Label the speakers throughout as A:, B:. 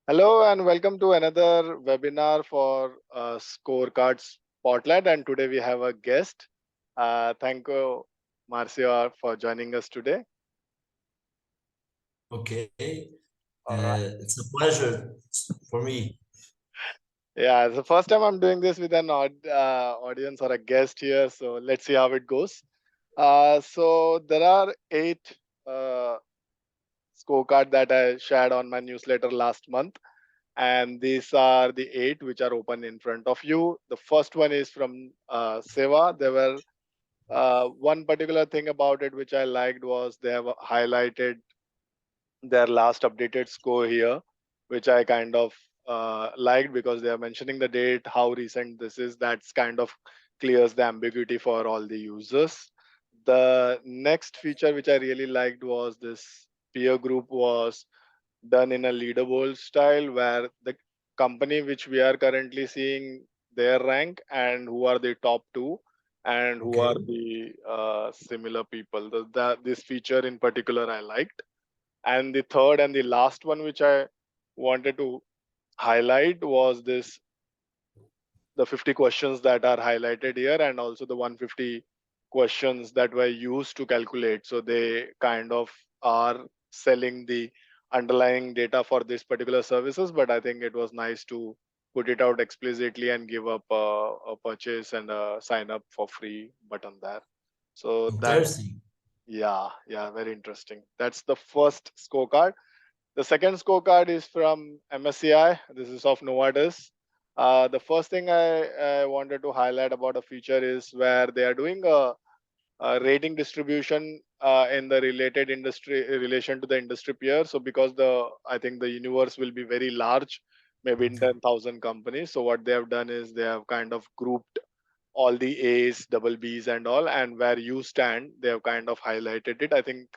A: Hello and welcome to another webinar for Scorecards Spotlight. And today we have a guest. Thank you, Marcia, for joining us today.
B: Okay,
A: All right.
B: it's a pleasure for me.
A: Yeah, it's the first time I'm doing this with an audience or a guest here. So let's see how it goes. So there are eight uh, scorecard that I shared on my newsletter last month. And these are the eight which are open in front of you. The first one is from Seva. There were one particular thing about it which I liked was they have highlighted their last updated score here, which I kind of liked because they are mentioning the date, how recent this is. That's kind of clears the ambiguity for all the users. The next feature which I really liked was this peer group was done in a leaderboard style where the company which we are currently seeing their rank and who are the top two and who are
B: Okay,
A: the similar people. This feature in particular I liked. And the third and the last one which I wanted to highlight was this the 50 questions that are highlighted here and also the 150 questions that were used to calculate. So they kind of are selling the underlying data for this particular services, but I think it was nice to put it out explicitly and give up a purchase and a sign up for free button there. So that's
B: interesting.
A: yeah, very interesting. That's the first scorecard. The second scorecard is from MSCI. This is of Novartis. The first thing I wanted to highlight about a feature is where they are doing a rating distribution in the related industry relation to the industry peer. So because the I think the universe will be very large, maybe in 10,000 companies. So what they have done is they have kind of grouped all the A's, double B's, and all, and where you stand, they have kind of highlighted it. I think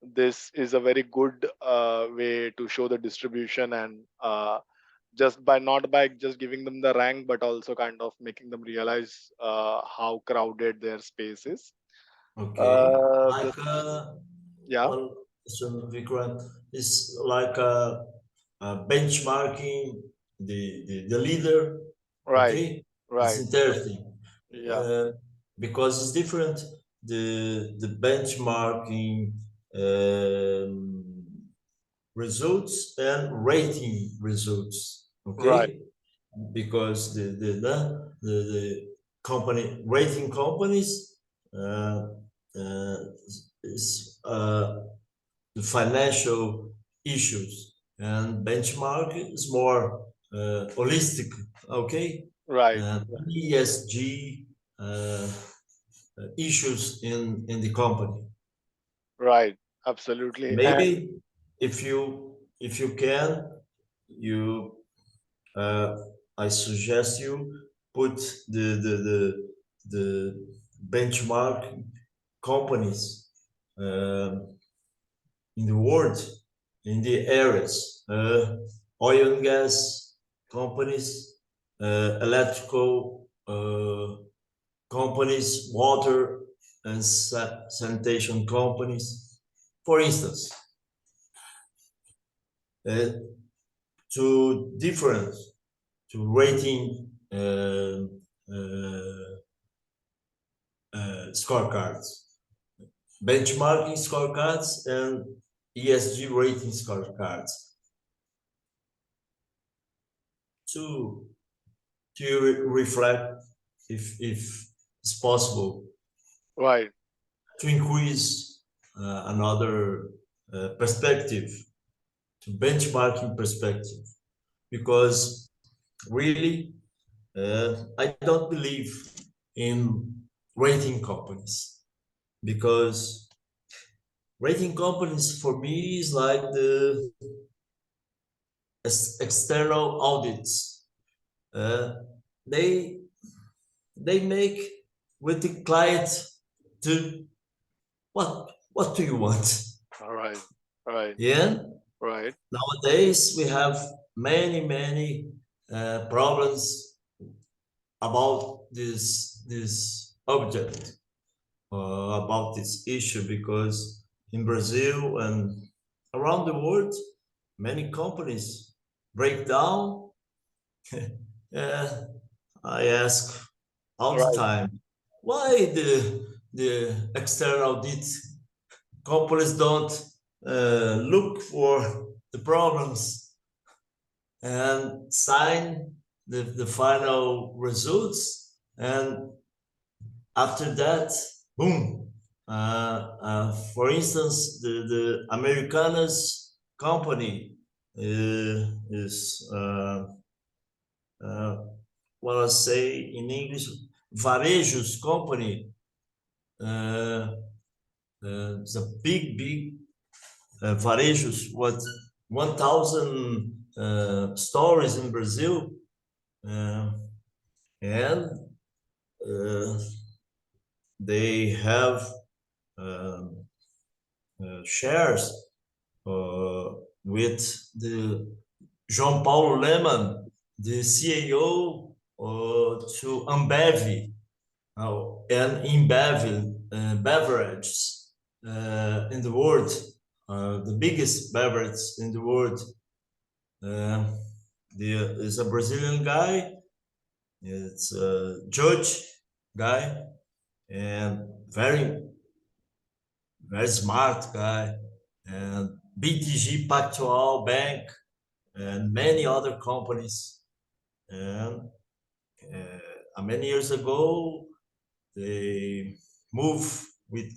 A: this is a very good way to show the distribution and just by not by just giving them the rank, but also kind of making them realize how crowded their space is.
B: Okay,
A: The
B: like
A: Yeah,
B: one question, Vikrant, is like benchmarking the leader.
A: right,
B: Okay, it's
A: right,
B: interesting
A: yeah,
B: uh, because it's different. The benchmarking um, results and rating results.
A: right,
B: Okay, because the company rating companies uh, uh, is the financial issues, and benchmark is more holistic. Okay,
A: right,
B: uh, ESG issues in the company.
A: right, absolutely, and
B: Maybe if you can, you uh, I suggest you put the benchmark companies in the world in the areas oil and gas companies, electrical companies, water and sanitation companies, for instance, uh, to different to rating scorecards, benchmarking scorecards, and ESG rating scorecards to reflect if it's possible
A: right,
B: to increase another perspective, to benchmarking perspective, because really I don't believe in rating companies, because rating companies for me is like the external audits. Uh, they they make with the client to what do you want?
A: all right, right,
B: Yeah.
A: right,
B: Nowadays we have many problems about this object, about this issue, because in Brazil and around the world, many companies break down, yeah, I ask all the
A: Right.
B: time, why the external audit companies don't look for the problems and sign the final results, and after that, boom. For instance, the Americanas company is uh, what I say in English, Varejos company. Uh, it's a big Varejos, what 1,000 stores in Brazil, uh, and uh, they have um, shares uh, with the João Paulo Leman, the CEO to Ambev and InBev beverages in the world, the biggest beverage in the world. Uh, is a Brazilian guy. It's a judge guy and very smart guy. And BTG Pactual Bank and many other companies. And many years ago, they moved with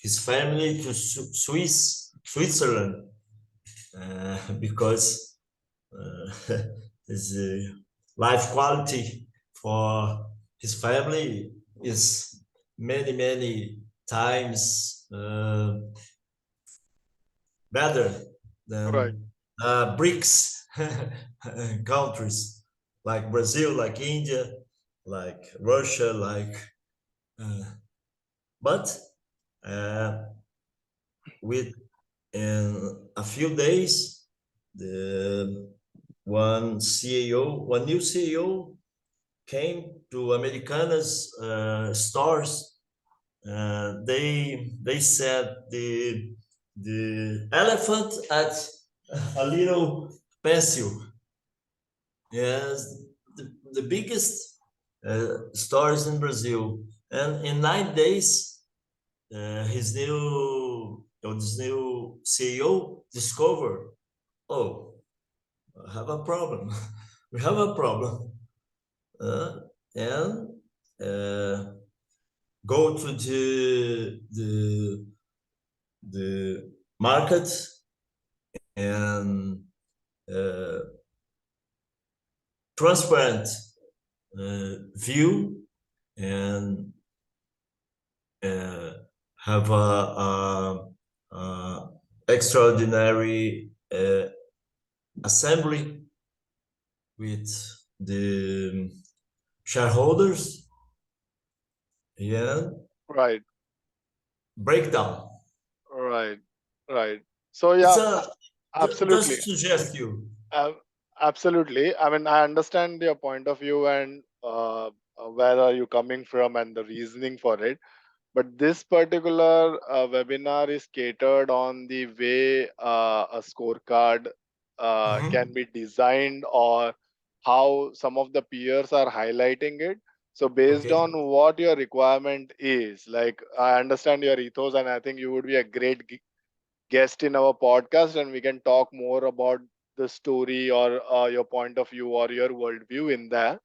B: his family to Switzerland, because his life quality for his family is many times better
A: Right.
B: than BRICS countries like Brazil, like India, like Russia, uh, but uh, with in a few days, the one new CEO came to Americanas stores. They said the elephant at a little pencil. Yes, the biggest stores in Brazil, and in 9 days, this new CEO discovered, oh, I have a problem. We have a problem, uh, and uh, go to the market and uh, transparent view and uh, have a extraordinary assembly with the shareholders, yeah,
A: Right.
B: breakdown.
A: Right. Right. So
B: It's
A: yeah,
B: a
A: absolutely.
B: just suggest you.
A: Uh, Absolutely. I mean, I understand your point of view and where are you coming from and the reasoning for it. But this particular webinar is catered on the way a scorecard can
B: Mhm.
A: be designed, or how some of the peers are highlighting it. So, based
B: Okay,
A: on what your requirement is, like I understand your ethos, and I think you would be a great guest in our podcast, and we can talk more about the story or your point of view or your worldview in there.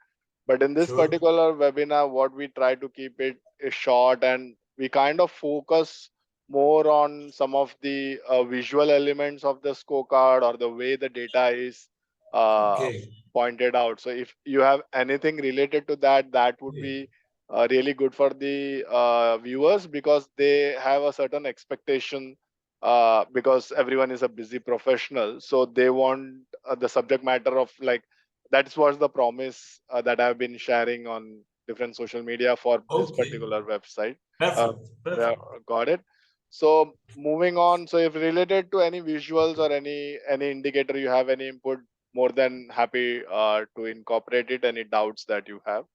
A: But in this
B: sure.
A: particular webinar, what we try to keep it is short, and we kind of focus more on some of the visual elements of the scorecard or the way the data is uh,
B: Okay.
A: pointed out. So if you have anything related to that, that would
B: Yeah.
A: be really good for the viewers, because they have a certain expectation, because everyone is a busy professional, so they want the subject matter of, like, that's what's the promise that I've been sharing on different social media for this
B: Okay.
A: particular website. Uh,
B: Perfect.
A: yeah,
B: Perfect.
A: got it. So moving on. So if related to any visuals or any indicator you have any input, more than happy to incorporate it. Any doubts that you have?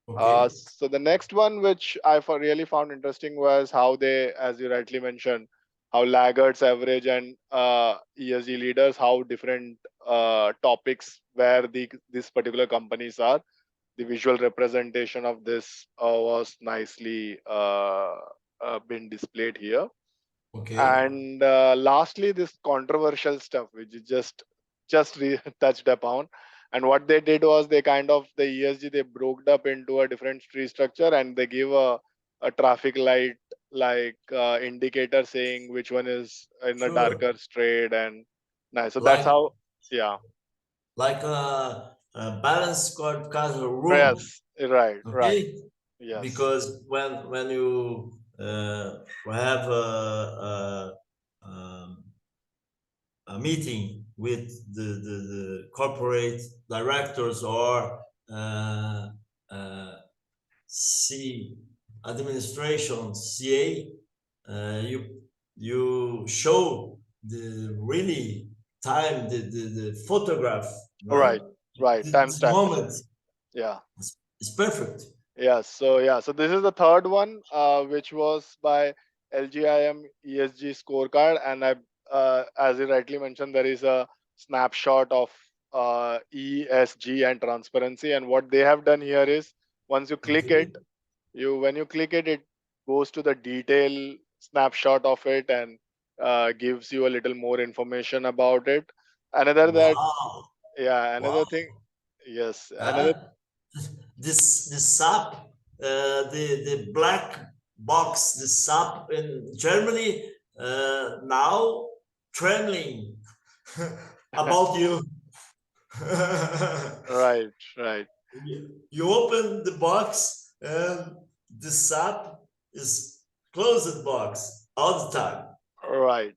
B: Okay.
A: So the next one, which I really found interesting, was how they, as you rightly mentioned, how laggards, average, and ESG leaders, how different topics where these particular companies are. The visual representation of this was nicely been displayed here.
B: Okay.
A: And lastly, this controversial stuff, which is touched upon. And what they did was they kind of the ESG they broke up into a different tree structure, and they give a traffic light like indicator saying which one is in a
B: Sure.
A: darker shade and nice. So that's
B: Like
A: how, yeah.
B: like a balanced scorecard room.
A: Yes, right, right.
B: Okay.
A: Yes,
B: Because when you have a meeting with the corporate directors or uh, uh, C administration CA, you show the really time the photograph, right?
A: right, right.
B: This
A: Timestamp.
B: moment
A: Yeah.
B: is perfect.
A: So this is the third one, which was by LGIM ESG scorecard, and as you rightly mentioned, there is a snapshot of ESG and transparency. And what they have done here is, once you click it,
B: Okay.
A: when you click it, it goes to the detail snapshot of it and gives you a little more information about it. Another that,
B: Wow.
A: yeah,
B: Wow.
A: another thing, yes, another,
B: Huh? This sap, the black box, the sap in Germany now trembling about you.
A: right, right.
B: You open the box and the sap is closed box all the time.
A: Right.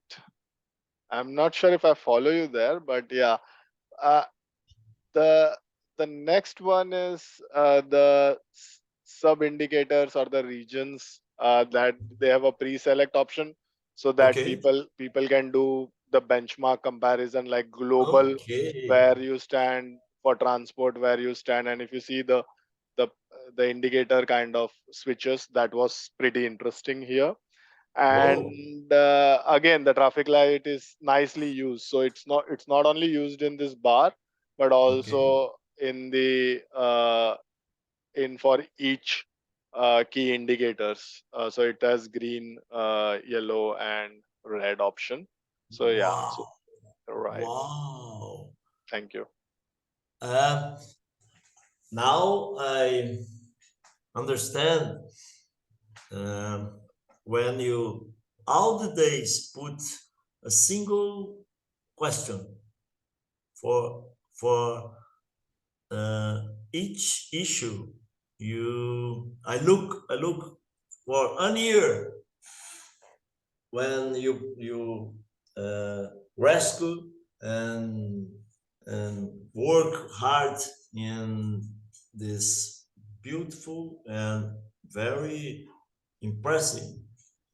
A: I'm not sure if I follow you there, but yeah. Uh, the the next one is the sub indicators or the regions that they have a pre-select option, so that
B: Okay.
A: people can do the benchmark comparison, like global
B: Okay.
A: where you stand, for transport where you stand, and if you see the the indicator kind of switches, that was pretty interesting here.
B: Whoa.
A: And again, the traffic light is nicely used, so it's not only used in this bar, but
B: Okay.
A: also in the in for each key indicators. So it has green, yellow, and red option. So yeah, so
B: Wow.
A: right.
B: Wow.
A: Thank you.
B: Um, Now I understand um, when you all the days put a single question for each issue. I look for an year when you rescue and work hard in this beautiful and very impressive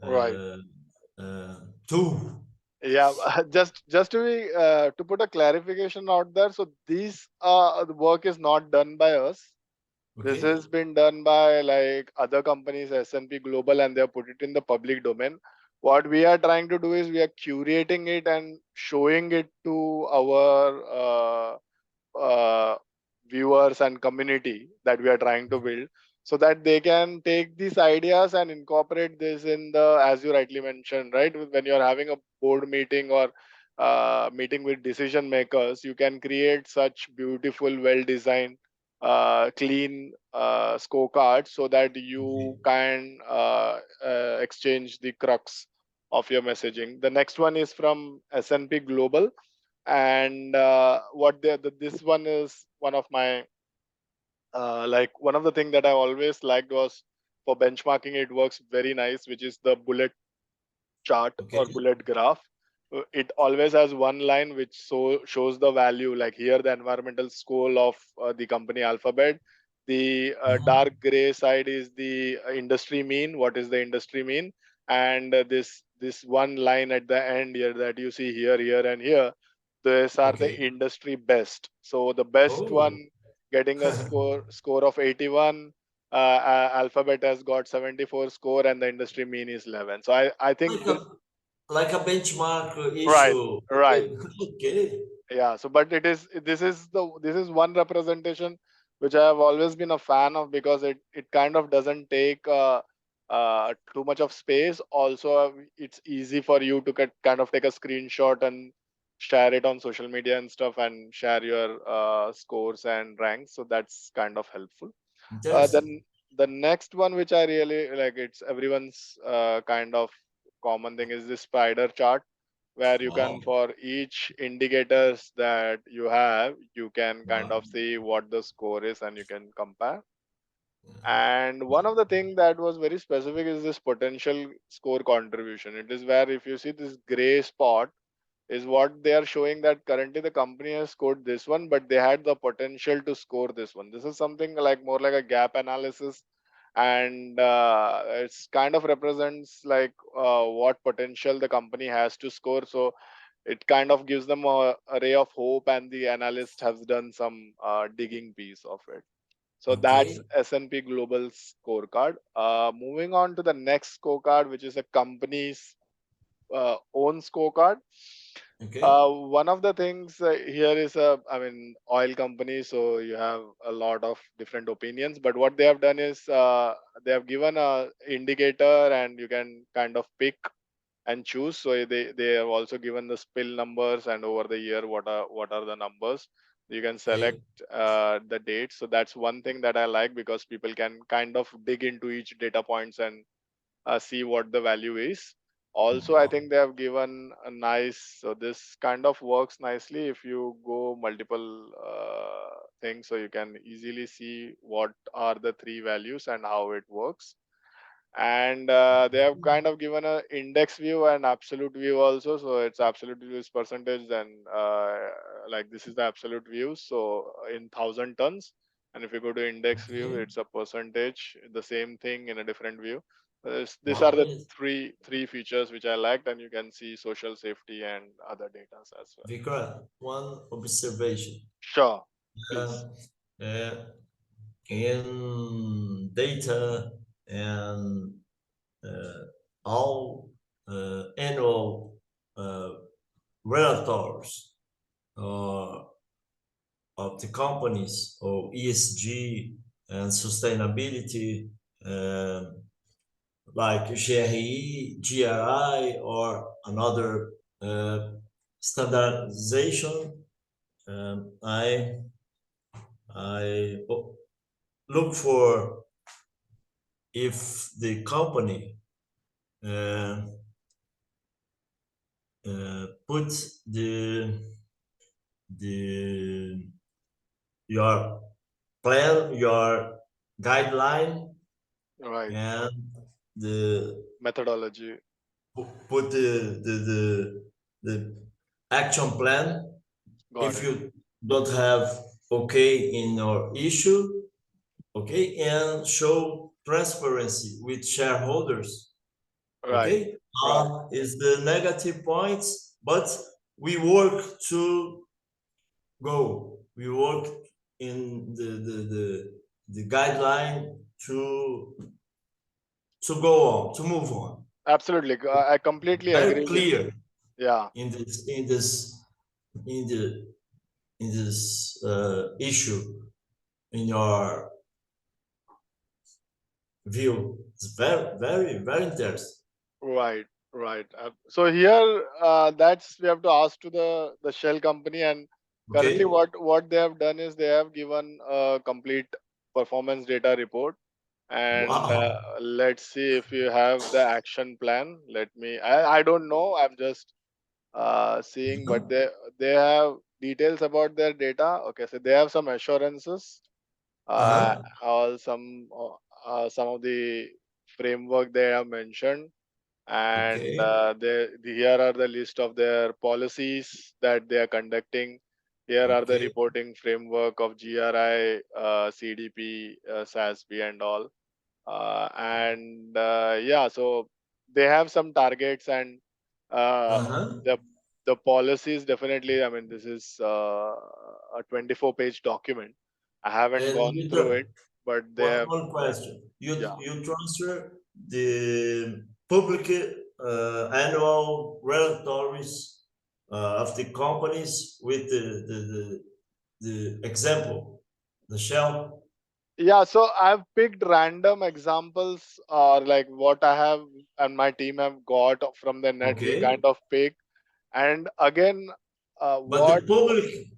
A: Right.
B: uh, uh, tool.
A: Yeah. Just to be to put a clarification out there. So these the work is not done by us. This
B: Okay,
A: has been done by like other companies, S&P Global, and they have put it in the public domain. What we are trying to do is we are curating it and showing it to our viewers and community that we are trying to build, so that they can take these ideas and incorporate this in the, as you rightly mentioned, right, when you're having a board meeting or meeting with decision makers, you can create such beautiful, well designed, clean scorecards, so that
B: okay,
A: you can exchange the crux of your messaging. The next one is from S&P Global, and this one is one of my like one of the thing that I always liked was, for benchmarking it works very nice, which is the bullet chart or
B: okay.
A: bullet graph. It always has one line which shows the value, like here the environmental score of the company Alphabet. The
B: Uh-huh.
A: dark gray side is the industry mean, what is the industry mean, and this one line at the end here that you see here, here, and here, these are the
B: Okay.
A: industry best. So the best
B: Oh,
A: one getting a score of 81. Alphabet has got 74 score, and the industry mean is 11. So I
B: like
A: think
B: a like a benchmark
A: right,
B: issue.
A: right.
B: Okay, okay.
A: Yeah, so but this is one representation which I have always been a fan of, because it kind of doesn't take too much of space. Also, it's easy for you to kind of take a screenshot and share it on social media and stuff, and share your scores and ranks, so that's kind of helpful.
B: Interesting.
A: Then the next one which I really like, it's everyone's kind of common thing, is this spider chart, where you can,
B: Wow.
A: for each indicators that you have, you can kind
B: Wow.
A: of see what the score is and you can compare. And one of the thing that was very specific is this potential score contribution. It is where, if you see this gray spot, is what they are showing, that currently the company has scored this one, but they had the potential to score this one. This is something like more like a gap analysis, and it's kind of represents like what potential the company has to score. So it kind of gives them a ray of hope, and the analyst has done some digging piece of it. So that's
B: Okay.
A: S&P Global scorecard. Moving on to the next scorecard, which is a company's own scorecard.
B: Okay.
A: One of the things here is I mean, oil company, so you have a lot of different opinions. But what they have done is they have given a indicator, and you can kind of pick and choose. So they have also given the spill numbers, and over the year, what are the numbers. You can select
B: Okay.
A: the date. So that's one thing that I like, because people can kind of dig into each data points and see what the value is. Also, I
B: Wow.
A: think they have given a nice, so this kind of works nicely if you go multiple things, so you can easily see what are the three values and how it works. And they have kind of given a index view and absolute view also. So it's absolute view is percentage, then like this is the absolute view, so in thousand tons. And if you go to index view,
B: Okay.
A: it's a percentage, the same thing in a different view. These are
B: Wow.
A: the
B: Yes.
A: three features which I liked, and you can see social safety and other data as well.
B: Vikram, one observation.
A: Sure, please.
B: Uh, uh, in data and uh, all annual uh, relatives uh, of the companies or ESG and sustainability, um, like GRE, GRI, or another standardization. I look for if the company uh, put the your plan, your guideline,
A: Right.
B: and the
A: Methodology.
B: put the action plan.
A: Got
B: If
A: it.
B: you don't have okay in your issue, okay, and show transparency with shareholders.
A: Right.
B: Okay,
A: Right.
B: is the negative points, but we work to go. We work in the guideline to go on, to move on.
A: Absolutely. I completely
B: Very
A: agree with.
B: clear
A: Yeah.
B: in in the in this issue in your view. It's very interesting.
A: Right, right. So here, that's we have to ask to the shell company, and currently,
B: Okay.
A: what they have done is they have given a complete performance data report, and
B: Wow.
A: let's see if you have the action plan. Let me. I don't know. I'm just seeing, but
B: Uh-huh.
A: they have details about their data. Okay, so they have some assurances,
B: Uh-huh.
A: all some of the framework they have mentioned, and
B: Okay.
A: here are the list of their policies that they are conducting. Here are the
B: Okay.
A: reporting framework of GRI, CDP, SASB, and all. And yeah, so they have some targets, and uh,
B: Uh-huh.
A: the the policies definitely. I mean, this is a 24-page document. I haven't
B: And
A: gone through it, but they have.
B: one question.
A: Yeah.
B: You transfer the public annual relatories of the companies with the example, the shell.
A: Yeah, so I've picked random examples, or like what I have and my team have got from the net. We
B: Okay,
A: kind of pick, and again,
B: but the
A: what?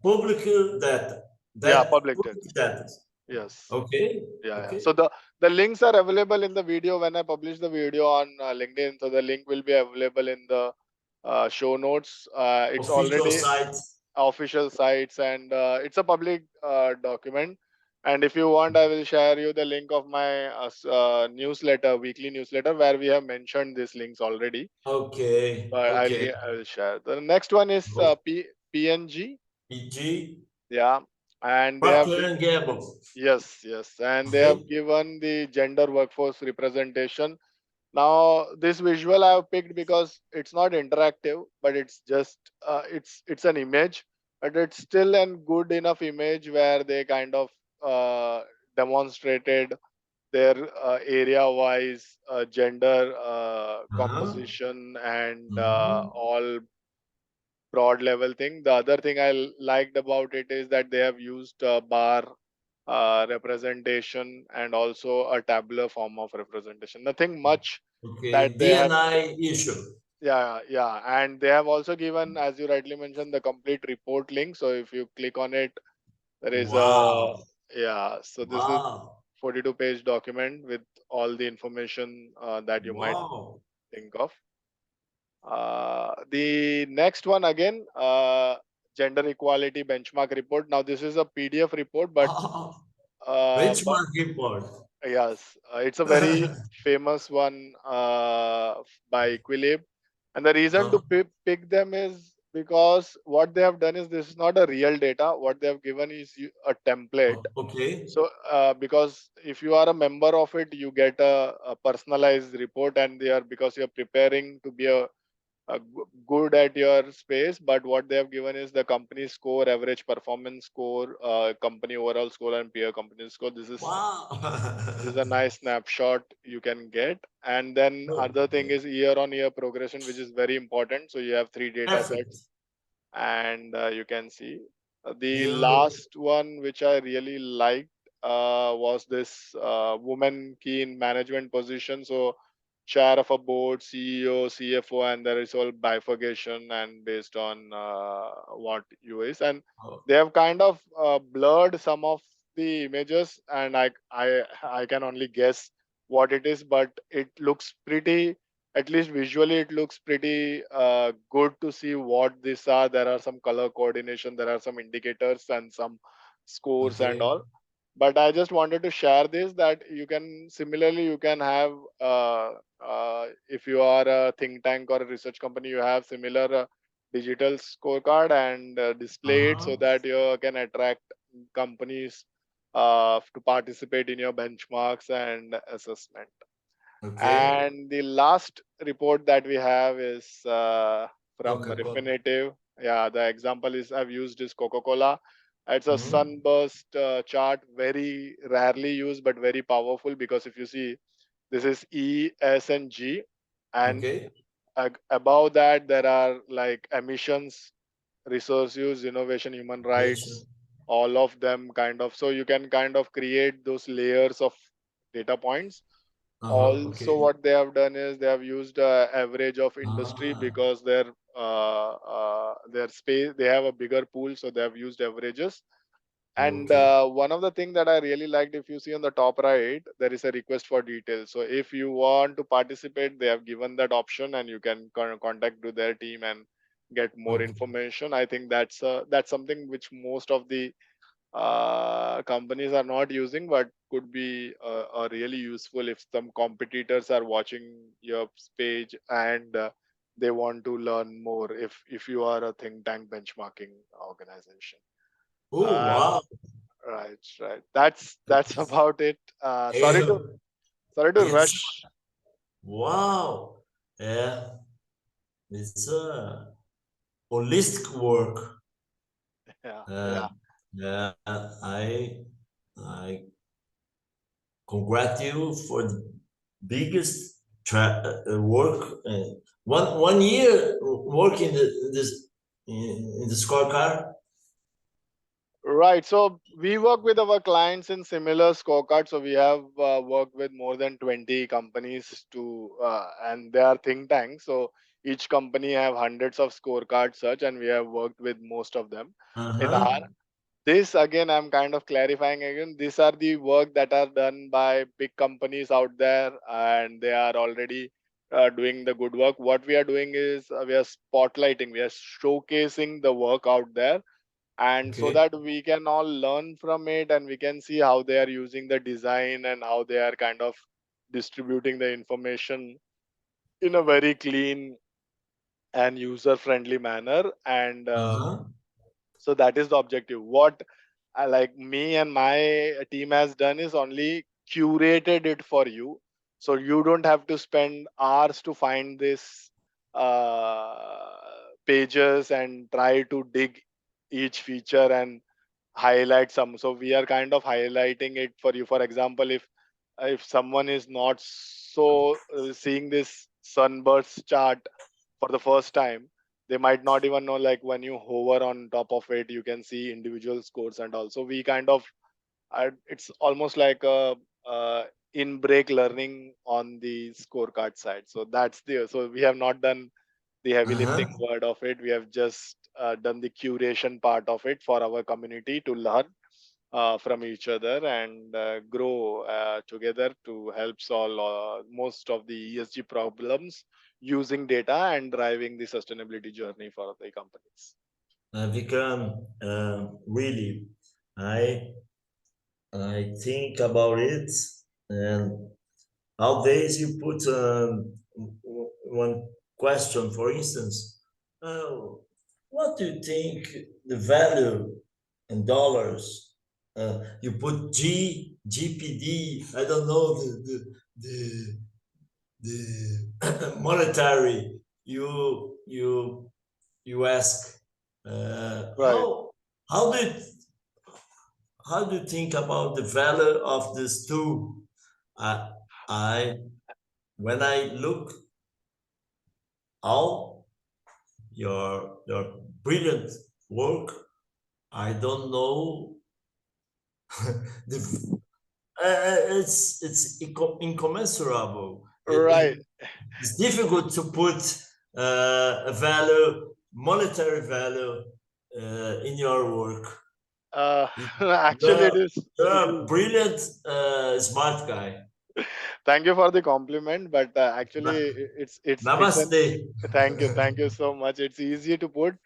B: public data,
A: Yeah,
B: that
A: public
B: public
A: data.
B: data.
A: Yes.
B: Okay,
A: Yeah, yeah.
B: okay.
A: So the links are available in the video when I publish the video on LinkedIn. So the link will be available in the show notes. It's
B: Official
A: already
B: site.
A: official sites, and it's a public document. And if you want, I will share you the link of my newsletter, weekly newsletter, where we have mentioned these links already.
B: Okay,
A: So
B: okay.
A: I will share. The next one is
B: Oh,
A: PNG.
B: PG,
A: Yeah, and they have
B: Procter and Gamble.
A: yes, yes, and they have
B: Okay,
A: given the gender workforce representation. Now, this visual I have picked because it's not interactive, but it's just it's an image, but it's still an good enough image where they kind of demonstrated their area-wise gender
B: uh-huh.
A: composition and
B: Mhm.
A: all broad level thing. The other thing I liked about it is that they have used bar representation and also a tabular form of representation. Nothing much that
B: Okay,
A: they have.
B: DNI issue.
A: Yeah, yeah, and they have also given, as you rightly mentioned, the complete report link. So if you click on it, there is a
B: Wow,
A: yeah. So this is
B: wow,
A: 42-page document with all the information that you might
B: wow.
A: think of. The next one again, gender equality benchmark report. Now this is a PDF report,
B: Ah,
A: but
B: benchmark report.
A: yes, it's a very famous one by Equilib, and the reason to
B: Uh,
A: pick them is because what they have done is this is not a real data. What they have given is a template.
B: okay,
A: So, because if you are a member of it, you get a personalized report, and they are because you are preparing to be good at your space. But what they have given is the company score, average performance score, company overall score, and peer company score.
B: wow.
A: This is a nice snapshot you can get. And then other thing
B: Okay,
A: is year on year progression, which is very important. So you have three data
B: perfect.
A: sets, and you can see the
B: You,
A: last one which I really liked was this woman key in management position. So chair of a board, CEO, CFO, and there is all bifurcation and based on what you is, and
B: oh,
A: they have kind of blurred some of the images, and I can only guess what it is, but it looks pretty, at least visually it looks pretty good to see what these are. There are some color coordination, there are some indicators and some scores and
B: okay,
A: all, but I just wanted to share this that you can similarly you can have if you are a think tank or a research company, you have similar digital scorecard and display it so
B: uh-huh,
A: that you can attract companies to participate in your benchmarks and assessment.
B: okay.
A: And the last report that we have is from
B: Coca-Cola.
A: Refinitiv. Yeah, the example is I've used is Coca-Cola. It's a
B: Mhm.
A: sunburst chart, very rarely used but very powerful because if you see, this is E, S, and G, and
B: Okay,
A: above that there are like emissions, resource use, innovation, human rights,
B: nation.
A: all of them kind of. So you can kind of create those layers of data points.
B: Uh-huh,
A: Also
B: okay.
A: what they have done is they have used average of industry
B: Ah,
A: because their space, they have a bigger pool, so they have used averages. And
B: okay,
A: one of the thing that I really liked, if you see on the top right, there is a request for details. So if you want to participate, they have given that option, and you can contact to their team and get more
B: okay,
A: information. I think that's something which most of the companies are not using, but could be really useful if some competitors are watching your page and they want to learn more. If you are a think tank benchmarking organization,
B: oh,
A: uh,
B: wow.
A: right, right. That's about it.
B: Eh,
A: Sorry to
B: It's,
A: rush.
B: wow. Yeah, it's a holistic work.
A: Yeah,
B: Uh,
A: yeah,
B: yeah, I congratulate you for the biggest work. One year working this in the scorecard?
A: Right. So we work with our clients in similar scorecards. So we have worked with more than 20 companies and they are think tanks. So each company have hundreds of scorecards such, and we have worked with most of them. In our
B: Uh-huh.
A: this again, I'm kind of clarifying again. These are the work that are done by big companies out there, and they are already doing the good work. What we are doing is we are spotlighting, we are showcasing the work out there, and so
B: Okay.
A: that we can all learn from it, and we can see how they are using the design and how they are kind of distributing the information in a very clean and user friendly manner. And
B: Uh-huh.
A: so that is the objective. What like me and my team has done is only curated it for you, so you don't have to spend hours to find this pages and try to dig each feature and highlight some. So we are kind of highlighting it for you. For example, if someone is not so seeing this sunburst chart for the first time, they might not even know, like when you hover on top of it you can see individual scores. And also we kind of it's almost like a in break learning on the scorecard side. So that's the so we have not done the heavy lifting
B: Uh-huh.
A: word of it. We have just done the curation part of it for our community to learn from each other and grow together to help solve most of the ESG problems using data and driving the sustainability journey for the companies.
B: Vikram, really, I I think about it, and nowadays you put one question, for instance, uh, what do you think the value in dollars? You put GPD. I don't know the monetary. You ask uh,
A: Right.
B: how how do you, how do you think about the value of this tool? I I when I look all your brilliant work, I don't know the it's incommensurable.
A: Right.
B: It's difficult to put a value, monetary value, in your work.
A: uh,
B: You-
A: Actually
B: You're,
A: it is
B: you're
A: it
B: a
A: is
B: brilliant, smart guy.
A: Thank you for the compliment, but actually it's an
B: Namaste.
A: thank you so much. It's easy to put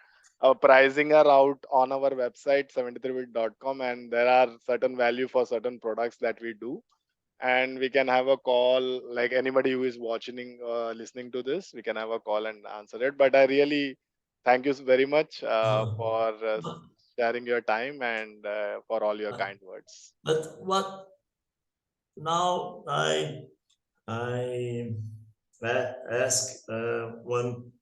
A: a pricing are out on our website 73bit.com, and there are certain value for certain products that we do, and we can have a call, like anybody who is watching listening to this, we can have a call and answer it. But I really thank you very much for sharing your time and for all your kind words.
B: But what now I ask one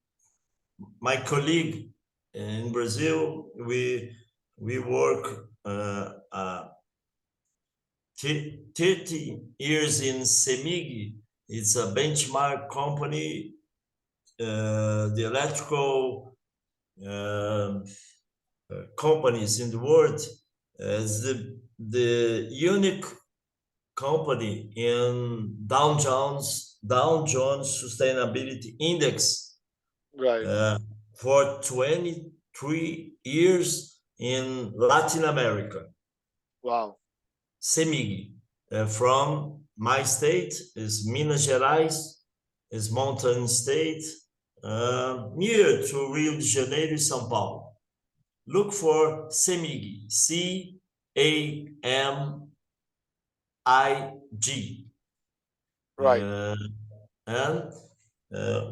B: my colleague in Brazil. We work 30 years in Semig. It's a benchmark company, the electrical um companies in the world as the unique company in Dow Jones Sustainability Index
A: Right.
B: uh, for 23 years in Latin America.
A: Wow.
B: CEMIG, from my state, is Minas Gerais, is mountain state, near to Rio de Janeiro, São Paulo. Look for CEMIG, CAMIG.
A: Right.
B: And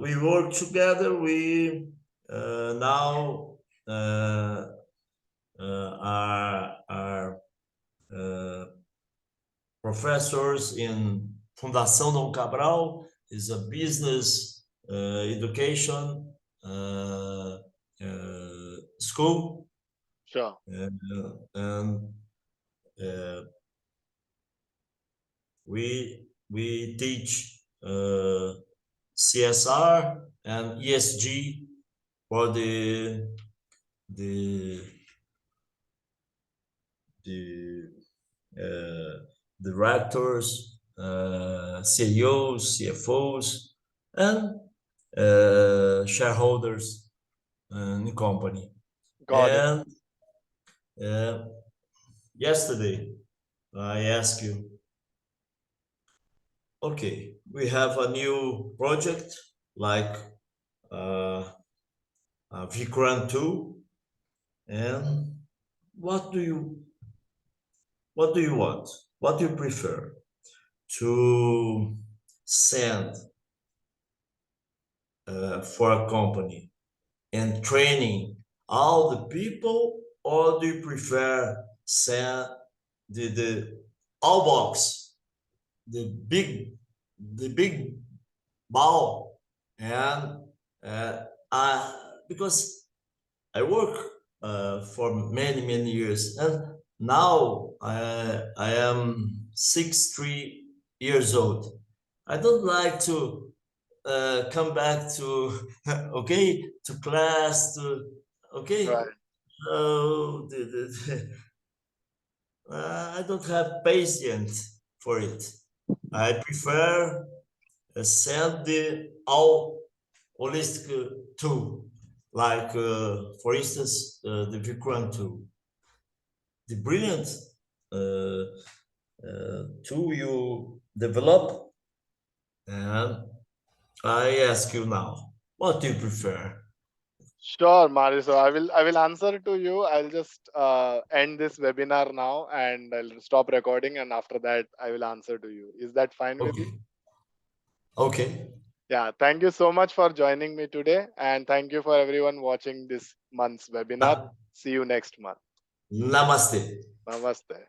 B: we work together. We now are uh, professors in Fundação Dom Cabral, is a business education school,
A: Sure.
B: and uh, we teach CSR and ESG for the the the directors, CEOs, CFOs, and shareholders in the company.
A: Got it.
B: And yesterday, I asked you, okay, we have a new project like Vikrant 2, and what do you want? What do you prefer? To send for a company and training all the people, or do you prefer send the all box, the big ball, and because I work for many years, and now I am 63 years old. I don't like to come back to okay, to class, to okay.
A: Right.
B: I don't have patience for it. I prefer send the all holistic tool, like for instance the Vikrant tool, the brilliant tool you develop. And I ask you now, what do you prefer?
A: Sure, Mario. So I will answer to you. I'll just end this webinar now and I'll stop recording, and after that I will answer to you. Is that fine with you?
B: Okay. Okay.
A: Yeah. Thank you so much for joining me today, and thank you for everyone watching this month's webinar. See you next month.
B: Namaste.
A: Namaste.